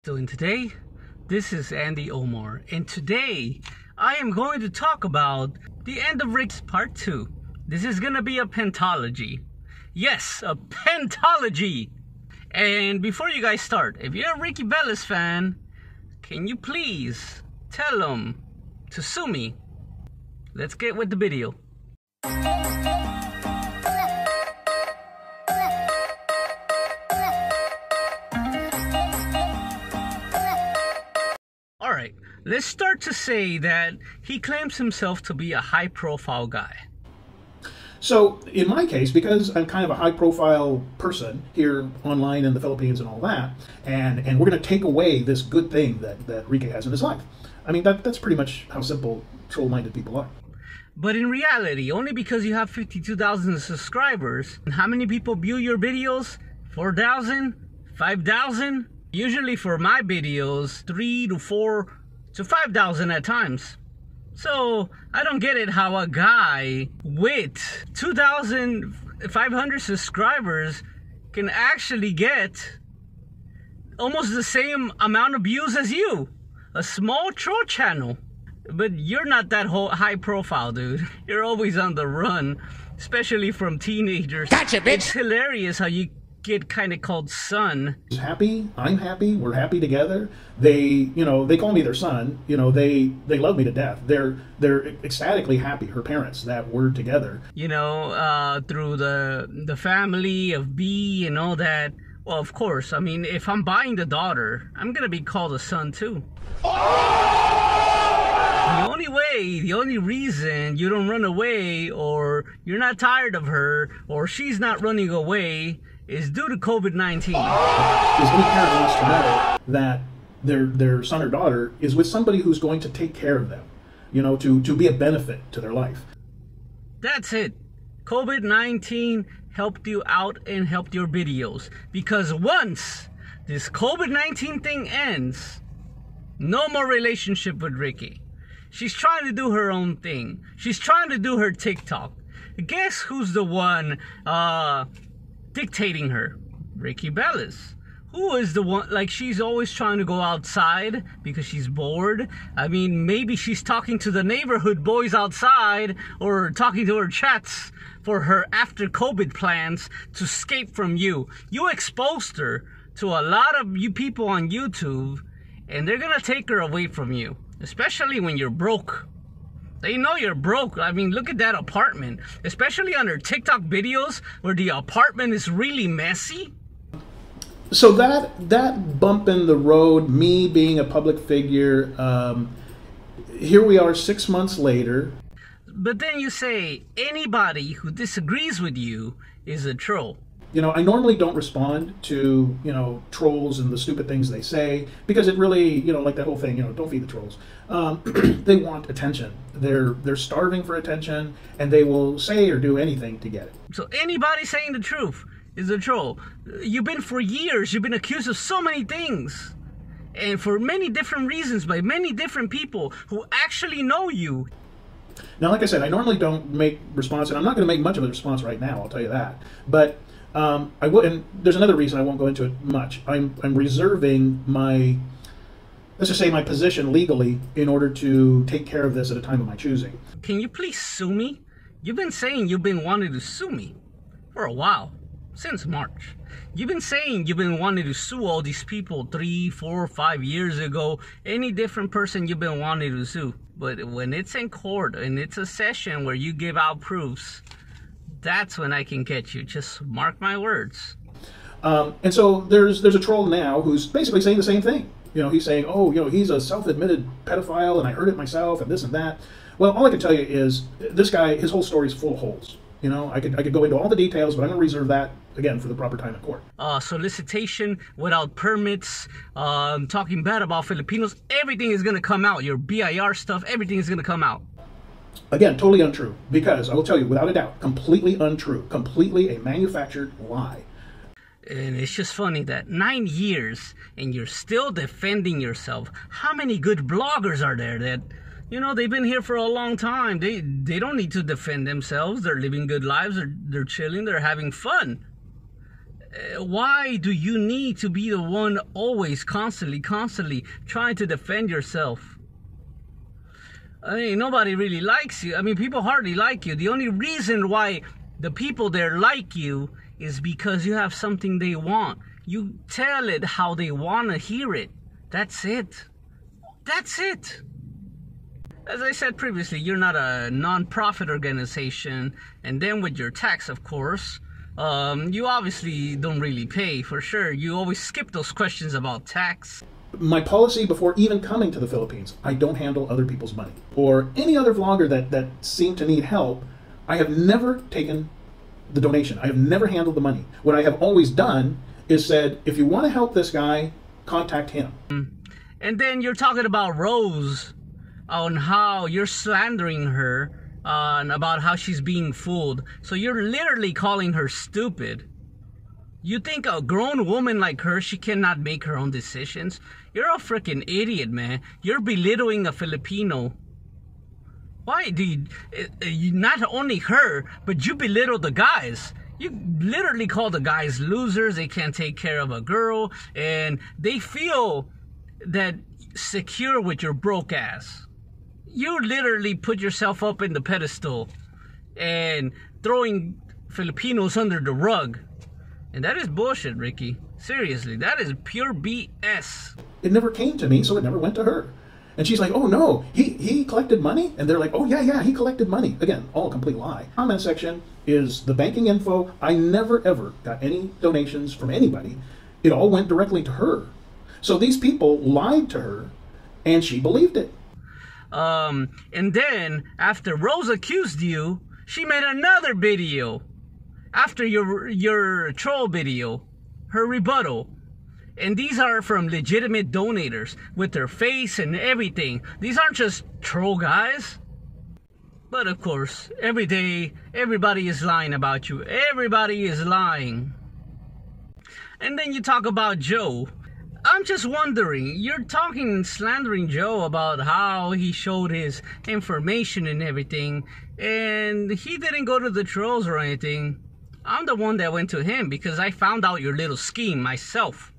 Doing today, this is Andy Omar, and today I am going to talk about the end of Rick's part 2. This is gonna be a pentology. Yes, a pentology. And before you guys start, if you're a Ricky Bellis fan, can you please tell them to sue me? Let's get with the video. Alright, let's start to say that he claims himself to be a high-profile guy. So, in my case, because I'm kind of a high-profile person here online in the Philippines and all that, and we're going to take away this good thing that Reekay has in his life. I mean, that's pretty much how simple troll-minded people are. But in reality, only because you have 52,000 subscribers, how many people view your videos? 4,000? 5,000? Usually for my videos, 3 to 4 to 5,000 at times. So I don't get it how a guy with 2,500 subscribers can actually get almost the same amount of views as you. A small troll channel. But you're not that high profile, dude. You're always on the run, especially from teenagers. Gotcha, bitch! It's hilarious how you get kind of called son. He's happy, I'm happy, we're happy together. They call me their son. They love me to death. They're ecstatically happy, her parents, that we're together. Through the family of B and all that. Well, of course, I mean, if I'm buying the daughter, I'm gonna be called a son too. The only reason you don't run away, or you're not tired of her, or she's not running away, is due to COVID-19. Because any parent wants to know that their son or daughter is with somebody who's going to take care of them, to be a benefit to their life. That's it. COVID-19 helped you out and helped your videos. Because once this COVID-19 thing ends, no more relationship with Ricky. She's trying to do her own thing. She's trying to do her TikTok. Guess who's the one dictating her? Ricky Bellis. Who is the one? Like, she's always trying to go outside because she's bored. I mean, maybe she's talking to the neighborhood boys outside, or talking to her chats for her after COVID plans to escape from you. You exposed her to a lot of you people on YouTube, and they're gonna take her away from you. Especially when you're broke. They know you're broke. I mean, look at that apartment. Especially on her TikTok videos where the apartment is really messy. So that bump in the road, me being a public figure, here we are 6 months later. But then you say anybody who disagrees with you is a troll. I normally don't respond to, trolls and the stupid things they say, because it really, like that whole thing, don't feed the trolls. They want attention. They're starving for attention, and they will say or do anything to get it. So anybody saying the truth is a troll. You've been accused of so many things, and for many different reasons by many different people who actually know you. Now, like I said, I normally don't make response, and I'm not going to make much of a response right now, I'll tell you that. But I will, and there's another reason I won't go into it much. I'm reserving my, let's just say, my position legally in order to take care of this at a time of my choosing. Can you please sue me? You've been saying you've been wanting to sue me for a while, since March. You've been saying you've been wanting to sue all these people 3, 4, 5 years ago. Any different person you've been wanting to sue. But when it's in court and it's a session where you give out proofs, that's when I can get you. Just mark my words. And so there's a troll now who's basically saying the same thing. He's saying, oh, he's a self-admitted pedophile, and I heard it myself, and this and that. Well, all I can tell you is this guy, his whole story is full of holes. I could go into all the details, but I'm going to reserve that, again, for the proper time in court. Solicitation without permits, talking bad about Filipinos, everything is going to come out. Your BIR stuff, everything is going to come out. Again, totally untrue, because I will tell you, without a doubt, completely untrue, completely a manufactured lie. And it's just funny that 9 years and you're still defending yourself. How many good bloggers are there that, they've been here for a long time. They don't need to defend themselves. They're living good lives. They're chilling. They're having fun. Why do you need to be the one always, constantly trying to defend yourself? I mean, nobody really likes you. I mean, people hardly like you. The only reason why the people there like you is because you have something they want. You tell it how they want to hear it. That's it. That's it. As I said previously, you're not a non-profit organization. And then with your tax, of course, you obviously don't really pay, for sure. You always skip those questions about tax. My policy before even coming to the Philippines, I don't handle other people's money. Or any other vlogger that seemed to need help, I have never taken the donation. I have never handled the money. What I have always done is said, if you want to help this guy, contact him. And then you're talking about Rose, on how you're slandering her, about how she's being fooled. So you're literally calling her stupid. You think a grown woman like her, she cannot make her own decisions? You're a freaking idiot, man. You're belittling a Filipino. Why do you not only her, but you belittle the guys? You literally call the guys losers. They can't take care of a girl, and they feel that secure with your broke ass. You literally put yourself up in the pedestal and throwing Filipinos under the rug. And that is bullshit, Ricky. Seriously, that is pure BS. It never came to me, so it never went to her. And she's like, oh no, he collected money? And they're like, oh yeah, he collected money. Again, all a complete lie. Comment section is the banking info. I never ever got any donations from anybody. It all went directly to her. So these people lied to her, and she believed it. And then, after Rose accused you, she made another video. After your troll video, her rebuttal. And these are from legitimate donators with their face and everything. These aren't just troll guys. But of course, every day, everybody is lying about you. Everybody is lying. And then you talk about Joe. I'm just wondering, you're talking, slandering Joe about how he showed his information and everything, and he didn't go to the trolls or anything. I'm the one that went to him because I found out your little scheme myself.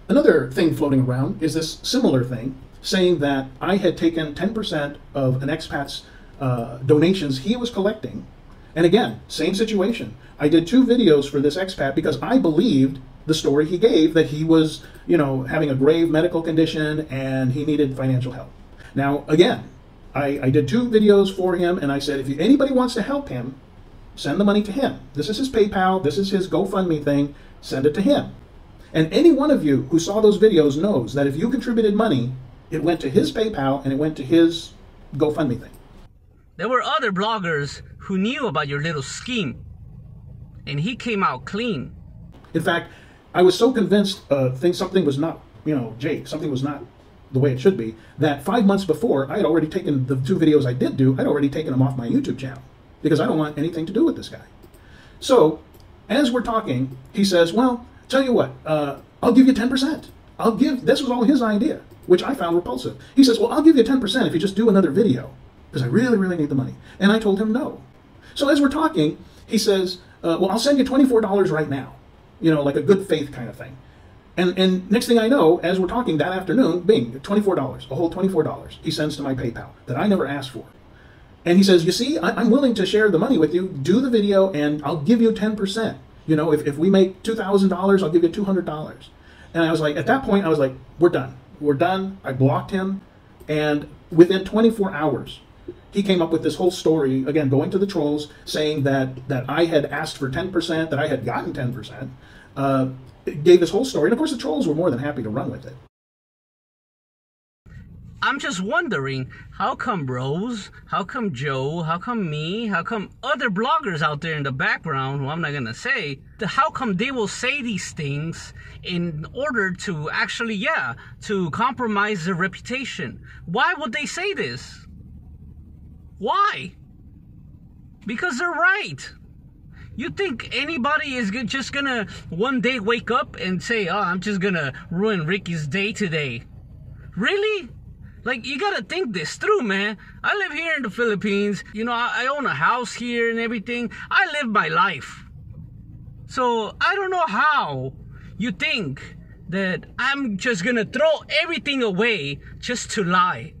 Another thing floating around is this similar thing, saying that I had taken 10% of an expat's donations he was collecting. And again, same situation. I did 2 videos for this expat because I believed the story he gave, that he was, having a grave medical condition and he needed financial help. Now, again, I did 2 videos for him, and I said, if anybody wants to help him, send the money to him. This is his PayPal, this is his GoFundMe thing, send it to him. And any one of you who saw those videos knows that if you contributed money, it went to his PayPal and it went to his GoFundMe thing. There were other bloggers who knew about your little scheme, and he came out clean. In fact, I was so convinced something was not, Jake, something was not the way it should be, that 5 months before, I had already taken the 2 videos I did do, I'd already taken them off my YouTube channel, because I don't want anything to do with this guy. So, as we're talking, he says, well, tell you what, I'll give you 10%. This was all his idea, which I found repulsive. He says, well, I'll give you 10% if you just do another video, because I really, really need the money. And I told him no. So as we're talking, he says, well, I'll send you $24 right now. Like a good faith kind of thing. And next thing I know, as we're talking that afternoon, bing, $24, a whole $24 he sends to my PayPal that I never asked for. And he says, you see, I'm willing to share the money with you, do the video, and I'll give you 10%. If we make $2,000, I'll give you $200. And I was like, at that point, I was like, we're done. We're done. I blocked him. And within 24 hours, he came up with this whole story, again, going to the trolls, saying that I had asked for 10%, that I had gotten 10%. Gave this whole story. And of course, the trolls were more than happy to run with it. I'm just wondering, how come Rose, how come Joe, how come me, how come other bloggers out there in the background, who I'm not going to say, how come they will say these things in order to actually, to compromise their reputation? Why would they say this? Why? Because they're right. You think anybody is just going to one day wake up and say, oh, I'm just going to ruin Ricky's day today? Really? Like, you gotta think this through, man. I live here in the Philippines. I own a house here and everything. I live my life. So I don't know how you think that I'm just gonna throw everything away just to lie.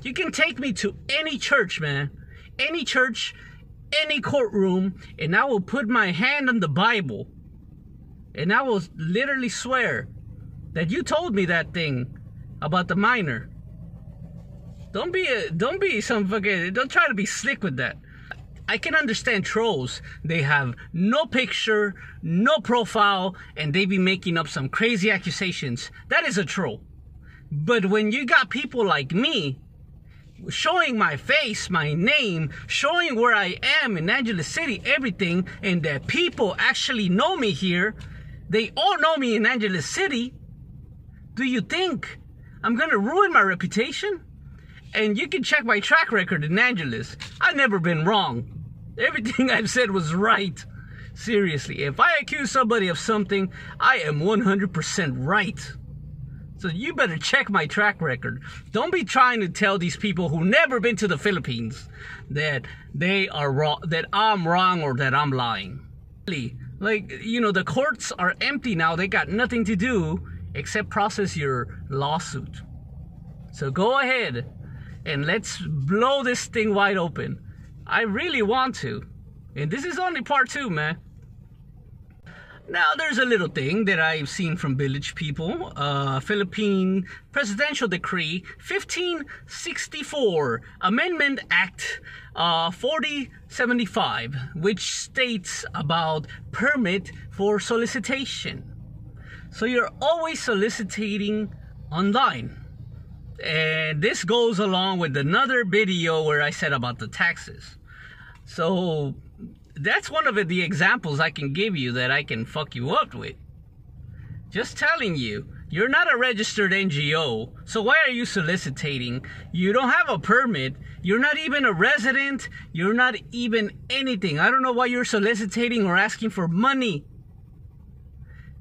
You can take me to any church, man. Any church, any courtroom, and I will put my hand on the Bible. And I will literally swear that you told me that thing about the minor. Don't be some fucking, don't try to be slick with that. I can understand trolls. They have no picture, no profile, and they be making up some crazy accusations. That is a troll. But when you got people like me, showing my face, my name, showing where I am in Angeles City, everything, and that people actually know me here, they all know me in Angeles City, do you think I'm gonna ruin my reputation? And you can check my track record in Angeles. I've never been wrong. Everything I've said was right. Seriously, if I accuse somebody of something, I am 100% right. So you better check my track record. Don't be trying to tell these people who never been to the Philippines that they are wrong, that I'm wrong or that I'm lying. Like, you know, the courts are empty now. They got nothing to do except process your lawsuit. So go ahead and let's blow this thing wide open. I really want to. And this is only part 2, man. Now, there's a little thing that I've seen from village people. Philippine Presidential Decree 1564, Amendment Act 4075, which states about permit for solicitation. So you're always soliciting online. And this goes along with another video where I said about the taxes. So that's one of the examples I can give you that I can fuck you up with. Just telling you, you're not a registered NGO, so why are you soliciting? You don't have a permit, you're not even a resident, you're not even anything. I don't know why you're soliciting or asking for money.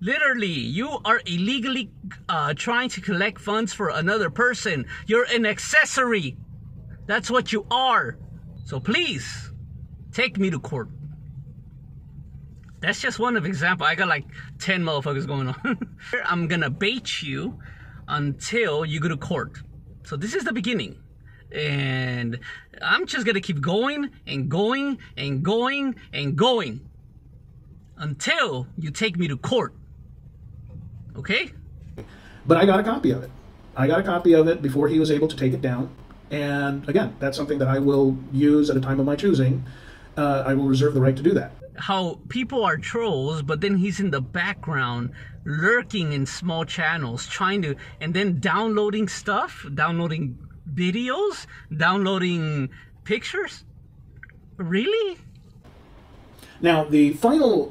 Literally, you are illegally trying to collect funds for another person. You're an accessory. That's what you are. So please, take me to court. That's just one of example. I got like 10 motherfuckers going on. I'm gonna bait you until you go to court. So this is the beginning. And I'm just gonna keep going and going and going and going until you take me to court. Okay? But I got a copy of it. I got a copy of it before he was able to take it down. And again, that's something that I will use at a time of my choosing. I will reserve the right to do that. How people are trolls, but then he's in the background lurking in small channels trying to, and then downloading stuff, downloading videos, downloading pictures. Really? Now, the final,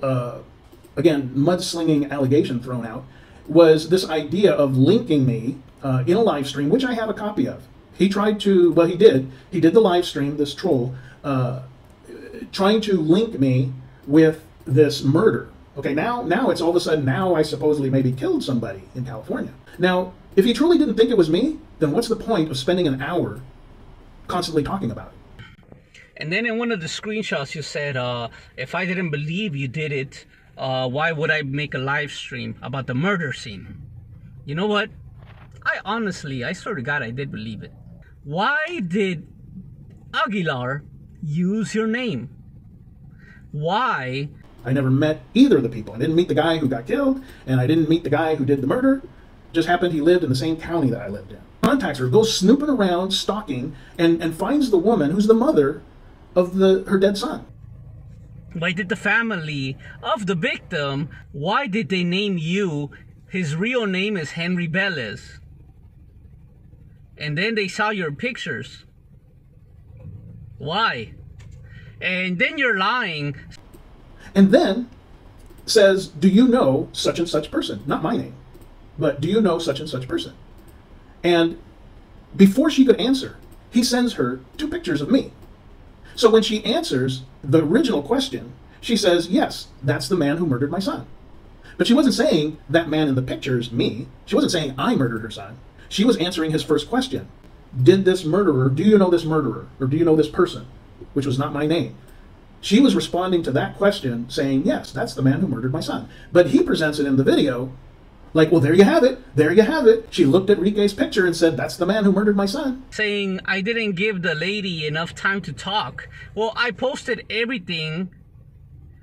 again, mudslinging allegation thrown out was this idea of linking me in a live stream, which I have a copy of. He tried to, well, he did the live stream, this troll, trying to link me with this murder. Okay, now it's all of a sudden, now I supposedly maybe killed somebody in California. Now, if he truly didn't think it was me, then what's the point of spending an hour constantly talking about it? And then in one of the screenshots you said, if I didn't believe you did it, why would I make a live stream about the murder scene? You know what? I swear to God, I did believe it. Why did Aguilar use your name? Why? I never met either of the people. I didn't meet the guy who got killed, and I didn't meet the guy who did the murder. Just happened he lived in the same county that I lived in. Contacts her, goes snooping around, stalking, and finds the woman who's the mother of her dead son. Why did the family of the victim, why did they name you? His real name is Henry Velez. And then they saw your pictures. Why? And then you're lying. And then says, do you know such and such person? Not my name, but do you know such and such person? And before she could answer, he sends her 2 pictures of me. So when she answers the original question, she says, yes, that's the man who murdered my son. But she wasn't saying that man in the picture's me. She wasn't saying I murdered her son. She was answering his first question. Did this murderer, do you know this murderer? Or do you know this person? Which was not my name. She was responding to that question saying, yes, that's the man who murdered my son. But he presents it in the video like, well, there you have it. There you have it. She looked at Reekay's picture and said, that's the man who murdered my son. Saying, I didn't give the lady enough time to talk. Well, I posted everything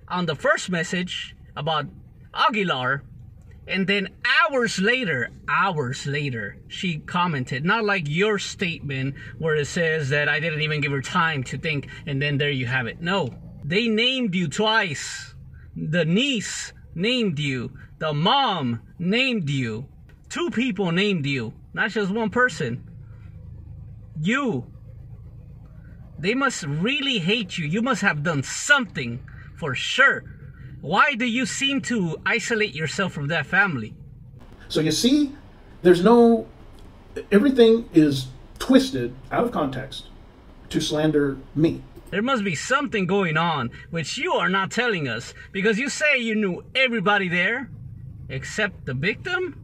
on the first message about Aguilar. And then hours later, she commented. Not like your statement where it says that I didn't even give her time to think. And then there you have it. No, they named you twice. The niece named you. The mom named you. 2 people named you. Not just one person. You. They must really hate you. You must have done something for sure. Why do you seem to isolate yourself from that family? So you see, everything is twisted out of context to slander me. There must be something going on which you are not telling us, because you say you knew everybody there except the victim?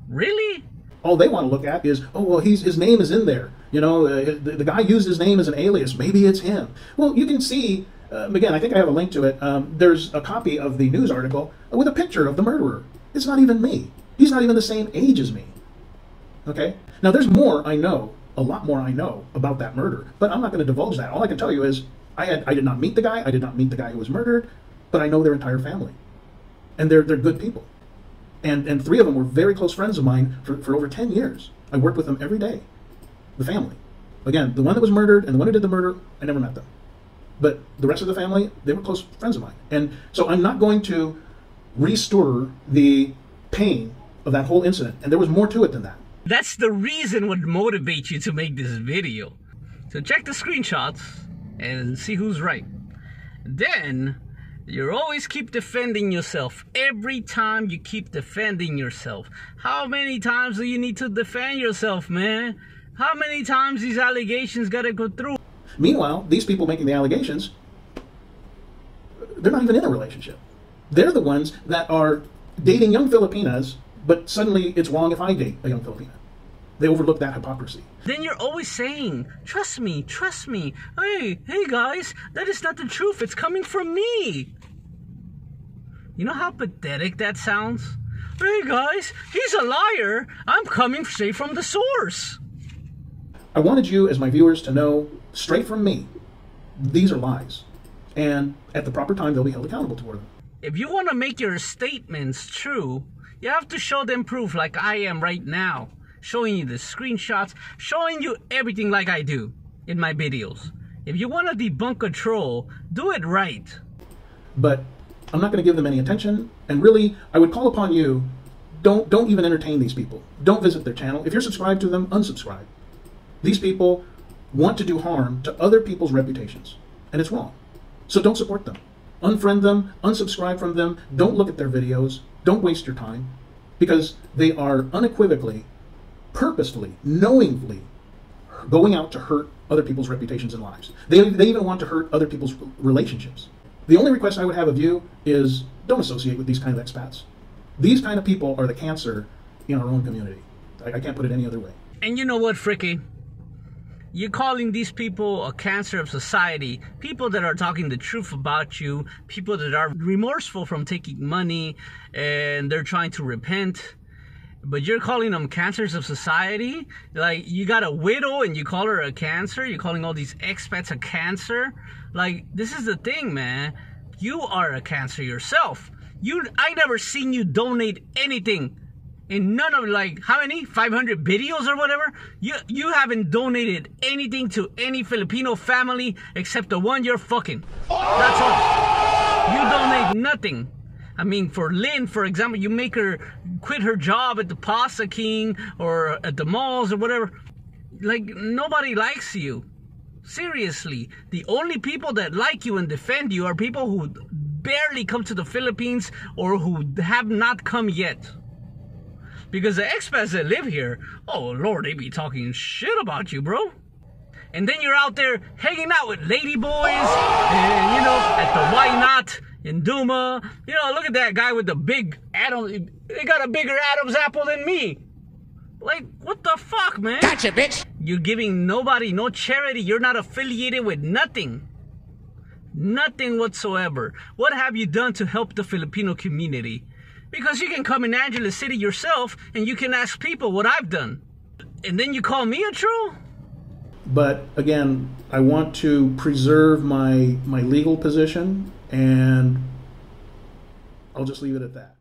Really? All they want to look at is, oh, well, his name is in there. You know, the guy used his name as an alias. Maybe it's him. Well, you can see, again, I think I have a link to it. There's a copy of the news article with a picture of the murderer. It's not even me. He's not even the same age as me. Okay? Now, there's more I know, a lot more I know about that murder, but I'm not going to divulge that. All I can tell you is I did not meet the guy. I did not meet the guy who was murdered, but I know their entire family. And they're good people. And 3 of them were very close friends of mine for over 10 years. I worked with them every day. The family. Again, the one that was murdered and the one who did the murder, I never met them. But the rest of the family, they were close friends of mine. And so I'm not going to restore the pain of that whole incident. And there was more to it than that. That's the reason what motivates you to make this video. So check the screenshots and see who's right. Then you always keep defending yourself. Every time you keep defending yourself. How many times do you need to defend yourself, man? How many times these allegations gotta go through? Meanwhile, these people making the allegations, they're not even in a relationship. They're the ones that are dating young Filipinas, but suddenly it's wrong if I date a young Filipina. They overlook that hypocrisy. Then you're always saying, trust me, trust me. Hey guys, that is not the truth. It's coming from me. You know how pathetic that sounds? Hey guys, he's a liar. I'm coming straight from the source. I wanted you, as my viewers, to know straight from me, these are lies. And at the proper time, they'll be held accountable toward them. If you want to make your statements true, you have to show them proof like I am right now. Showing you the screenshots, showing you everything like I do in my videos. If you want to debunk a troll, do it right. But I'm not going to give them any attention, and really, I would call upon you, don't even entertain these people. Don't visit their channel. If you're subscribed to them, unsubscribe. These people want to do harm to other people's reputations, and it's wrong. So don't support them. Unfriend them, unsubscribe from them, don't look at their videos, don't waste your time, because they are unequivocally, purposefully, knowingly going out to hurt other people's reputations and lives. They even want to hurt other people's relationships. The only request I would have of you is don't associate with these kind of expats. These kind of people are the cancer in our own community. I can't put it any other way. And you know what, Fricky? You're calling these people a cancer of society, people that are talking the truth about you, people that are remorseful from taking money and they're trying to repent. But you're calling them cancers of society? Like, you got a widow and you call her a cancer? You're calling all these expats a cancer? Like, this is the thing, man. You are a cancer yourself. I never seen you donate anything. In none of, like, how many? 500 videos or whatever? You haven't donated anything to any Filipino family except the one you're fucking. That's all. You donate nothing. I mean, for Lynn, for example, you make her quit her job at the Pasta King or at the malls or whatever. Like, nobody likes you. Seriously. The only people that like you and defend you are people who barely come to the Philippines or who have not come yet. Because the expats that live here, oh Lord, they be talking shit about you, bro. And then you're out there hanging out with lady boys and, you know, at the Why Not in Duma. You know, look at that guy with the big Adam. They got a bigger Adam's apple than me. Like, what the fuck, man? Gotcha, bitch. You're giving nobody no charity. You're not affiliated with nothing. Nothing whatsoever. What have you done to help the Filipino community? Because you can come in Angeles City yourself and you can ask people what I've done. And then you call me a troll? But again, I want to preserve my legal position, and I'll just leave it at that.